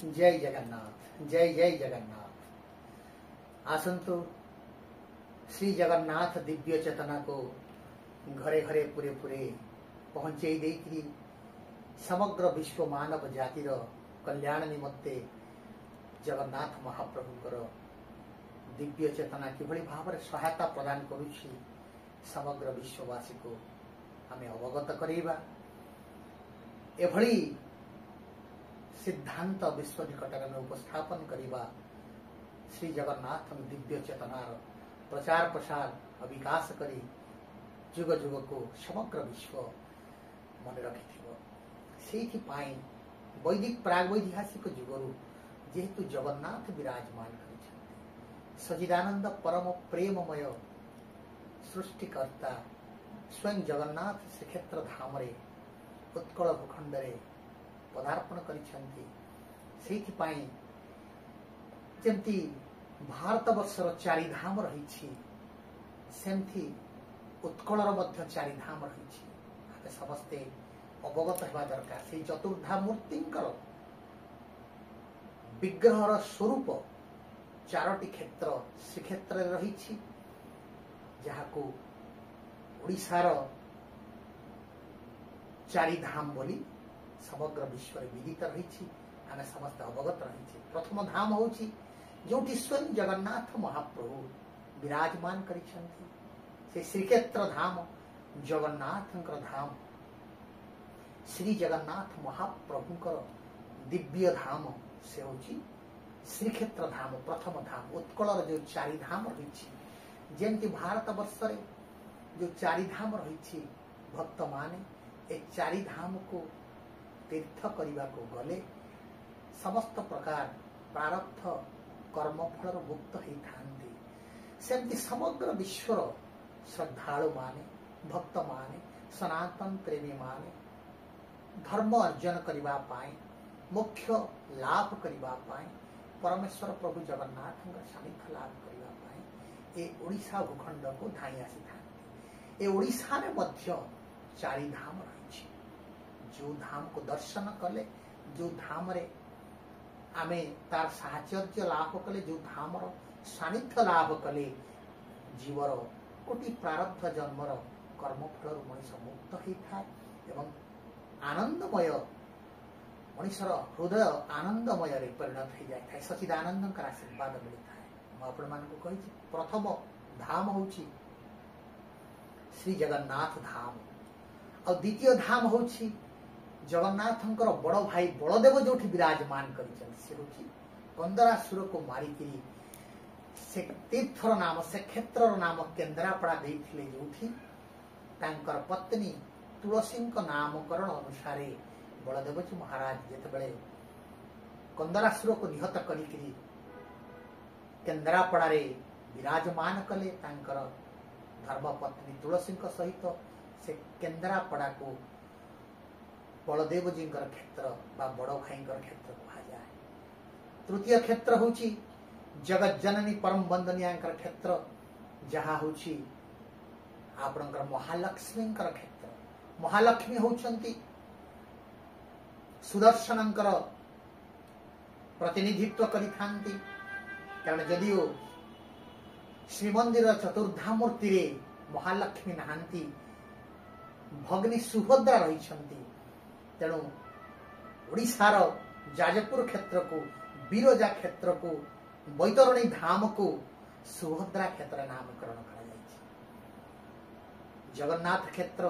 जय जगन्नाथ, जय जय जगन्नाथ। आसंतु श्री जगन्नाथ दिव्य चेतना को घरे घरे पूरे पूरे पहुंचे देकरी समग्र विश्व मानव जातिर कल्याण निमत्ते जगन्नाथ महाप्रभुकर दिव्य चेतना किभली भाव सहायता प्रदान करुछि समग्र विश्ववासी को आमे अवगत करैबा। एभली सिद्धांत विश्व निकटरे में उपस्थापन करिबा श्री जगन्नाथ दिव्य चेतनार प्रचार प्रसार और विकास करी जुग जुग को समग्र विश्व मन रखिथिबो। सेठी पाई वैदिक प्रागवैतिहासिक जुगरु जेहेतु जगन्नाथ विराजमान करिछन्ति, सच्चिदानंद परम प्रेममय सृष्टिकर्ता स्वयं जगन्नाथ श्रीक्षेत्र धामरे उत्कल भूखंडरे पदार्पण करिछन्ति। सेठी पाई जेमती भारत वर्षर चारि धाम रही सेमती उत्कलर मध्य चारि धाम रही आमे समस्ते अवगत हेबा दरकार। से चतुर्धा मूर्तिंकर विग्रहर स्वरूप चारोटी क्षेत्र श्रीक्षेत्र रही जहाको ओडिशार चारि धाम बोली समग्र विश्व विदित रही आमे समस्त अवगत रही। प्रथम धाम होची जोटी स्वयं जगन्नाथ महाप्रभु विराजमान करिछन्ति से श्रीक्षेत्र धाम जगन्नाथंकर धाम श्री जगन्नाथ महाप्रभुंकर दिव्य धाम से होची श्रीक्षेत्र धाम प्रथम धाम। उत्कलर जो चारि धाम रही जेमती भारत वर्षरे जो चारि धाम रही भक्त माने ए चारि धाम को तीर्थ करने को गले समस्त प्रकार प्रारब्ध कर्मफल मुक्त होता। सेमती समग्र विश्वर श्रद्धालु माने भक्त माने सनातन प्रेमी माने धर्म अर्जन करने मोक्ष लाभ करने परमेश्वर प्रभु जगन्नाथ सानिध्य लाभ करने ए ओडिशा भूखंड को धाई आसी था। ए ओडिशा रे मध्य चारि धाम रही जो धाम को दर्शन कले जो धाम रे आमे तार साहचर्य लाभ कले जो धामर सानिध्य लाभ कले जीवर कोटि प्रारब्ध जन्मर कर्मफल मनीष मुक्त होता एवं आनंदमय मनीषर हृदय आनंदमय परिणत हो जाए। सच्चिदानंद आशीर्वाद मिलता है। मैं आपण मान को कही प्रथम धाम होची श्री जगन्नाथ धाम और द्वितीय धाम होची जगन्नाथंकर बड़ भाई बलदेव जो विराजमान कर कंदरासुर को मारिकी से तीर्थर नाम से क्षेत्र नाम केन्द्रापड़ा देथिले जोठी तांकर पत्नी तुलसी नामकरण अनुसार बलदेव जी महाराज जेतेबेले कंदरासुर को निहत करिकी केन्द्रापड़ा विराजमान कले तांकर धर्मपत्नी तुलसी सहित से केन्द्रापड़ा को बलदेव जी क्षेत्र बा बड़ भाई क्षेत्र कहा जाए। तृतीय क्षेत्र होची जगत जननी परम वंदनीय क्षेत्र जहाँ होची आपणकर महालक्ष्मी क्षेत्र। महालक्ष्मी होचंती सुदर्शनंकर प्रतिनिधित्व करिथांती कारण जदिओ श्रीमंदिर चतुर्धा मूर्ति रे महालक्ष्मी नहांती भगिनी सुभद्रा रही तेणु ओडिशार जाजपुर क्षेत्र को बिरजा क्षेत्र को बैतरणी धाम को सुभद्रा क्षेत्र नामकरण करा जायछि। जगन्नाथ क्षेत्र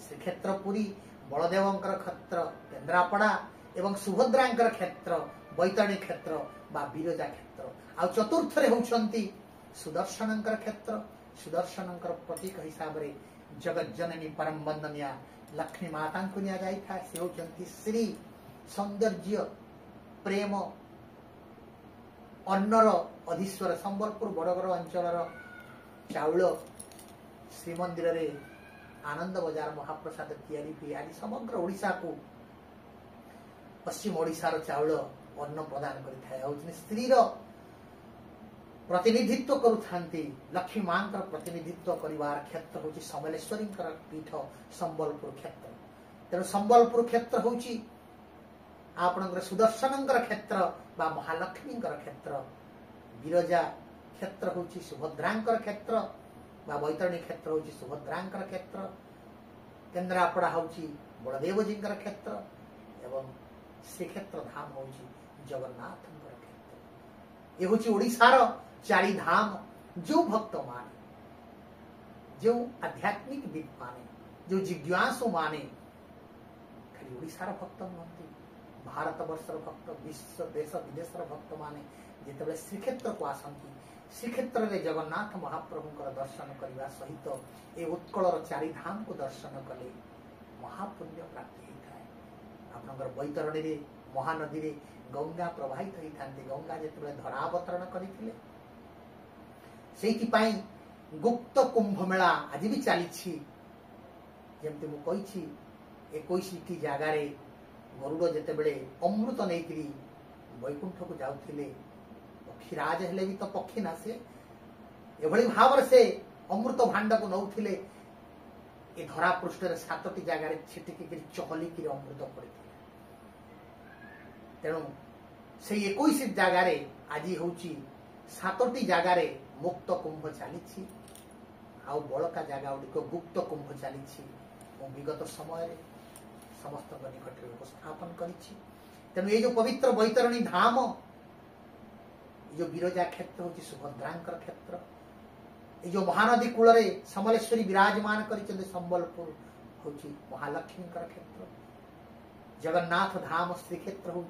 श्रीक्षेत्रपुरी बलदेवंकर क्षेत्र केन्द्रापड़ा एवं सुभद्रांकर क्षेत्र बैतरणी क्षेत्र बा बिरजा क्षेत्र आ चतुर्थ रे होउछंती सुदर्शनंकर क्षेत्र। सुदर्शनंकर प्रतीक हिसाब रे जगत जननी परम वंदनीय लक्ष्मी माता को निया जाई था। से होचंती श्री सौंदर्य प्रेम अन्नर अधीश्वर संबलपुर बड़गड़ अंचल चाउल श्रीमंदिर रे आनंद बजार महाप्रसाद तैयारी हुई आज समग्र ओडिशा को पश्चिम ओडिशार चाउल अन्न प्रदान करिथाय। स्त्री प्रतिनिधित्व करुथांती लक्ष्मी मां प्रतिनिधित्व करिवार क्षेत्र होची समलेश्वरी पीठ संबलपुर क्षेत्र। तेणु संबलपुर क्षेत्र होची आपणकर सुदर्शनंकर क्षेत्र बा महालक्ष्मींकर क्षेत्र विरजा क्षेत्र होची सुभद्रांकर क्षेत्र बा बैतरणी क्षेत्र होची सुभद्रांकर क्षेत्र केन्द्रापड़ा होची बलदेवजींकर क्षेत्र एवं श्रीक्षेत्र धाम होची जगन्नाथंकर क्षेत्र। ये होची ओडिशार चारि धाम जो भक्त माने जो आध्यात्मिक विद माने जो जिज्ञासु माने खाली ओडिशार भक्त नुहति भारत वर्षर भक्त विश्व देश विदेशर भक्त माने जिते श्रीक्षेत्र को आसती श्रीक्षेत्र में जगन्नाथ महाप्रभुंकर दर्शन करने सहित ए उत्कलर चारि धाम को दर्शन कले महापुण्य प्राप्ति होता है। आपनकर बैतरणी रे महानदी रे गंगा प्रवाहित होता गंगा जिते धरावतरण करते से गुप्त कुंभ मेला आज भी चली जमती मुझे 21टी जगार गरुड़ जिते बड़े अमृत नहीं वैकुंठ को जाऊे पक्षीराज हेले भी तो पक्षी ना से एभली भाव से अमृत भांड को नौथिले ए धरा पृष्ठ 7टी जगार छिटिकी चहलिकी अमृत पड़े तेणु से 21 जगार आज हूँ 7टी जगार मुक्त कुंभ चली आउ बड़का जगह गुड़िक गुप्त कुंभ चली विगत समय समस्त निकट में उपस्थापन करें। ये जो पवित्र बैतरणी धाम जो विरजा क्षेत्र हूँ सुभद्रांकर क्षेत्र ये जो महानदी कूल समलेश्वरी विराजमान कर संबलपुर हूँ महालक्ष्मींकर क्षेत्र जगन्नाथ धाम श्रीक्षेत्र हूँ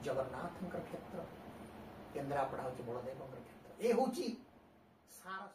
जगन्नाथंकर क्षेत्र केन्द्रापड़ा हूँ बलदेवंकर क्षेत्र ये हूँ सार